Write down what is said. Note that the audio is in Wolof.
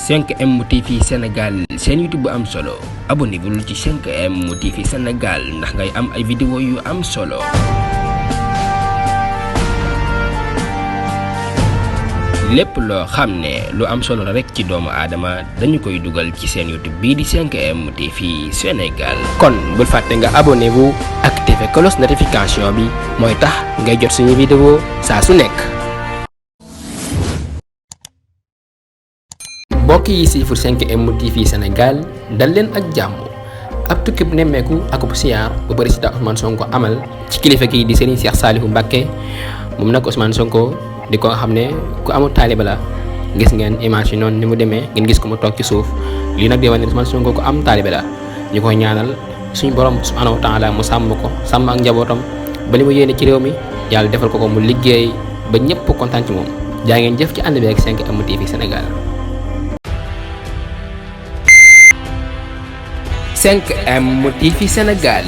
5M TV Sénégal seen YouTube bu am solo abonnez-vous ci 5M TV Sénégal ndax ngay am ay vidéo yu am solo. lépp loo xam ne lu am solo rek ci doomu aadama dañu koy dugal ci seen YouTube bii di 5M TV Sénégal. kon bul fàtte nga abonnez-vous activer cloche notification bi mooy tax ngay jot suñu vidéo saa su nekk. mbokk yi siifur 5M TV Sénégal dal leen ak jàmm ab tukkib nemmeeku ak bu siyaar bu président Ousmane Sonko amal ci kilifa kii di Serigne Cheikh Saliou Mbacké moom nag Ousmane Sonko di ko xam ne ku amul taaliba la gis ngeen image yi noonu ni mu demee ngeen gis ko mu toog ci suuf lii nag di wane ne Ousmane Sonko ku am taaliba la ñu koy ñaanal suñu borom subhanahu wa taala mu sàmm ko sàmm ak njabootam ba li mu yéene ci réew mi yàlla defal ko ko mu liggéey ba ñëpp kontaan ci moom jaa ngeen jëf ci ànd bi ak 5M TV Sénégal. 5M TV Sénégal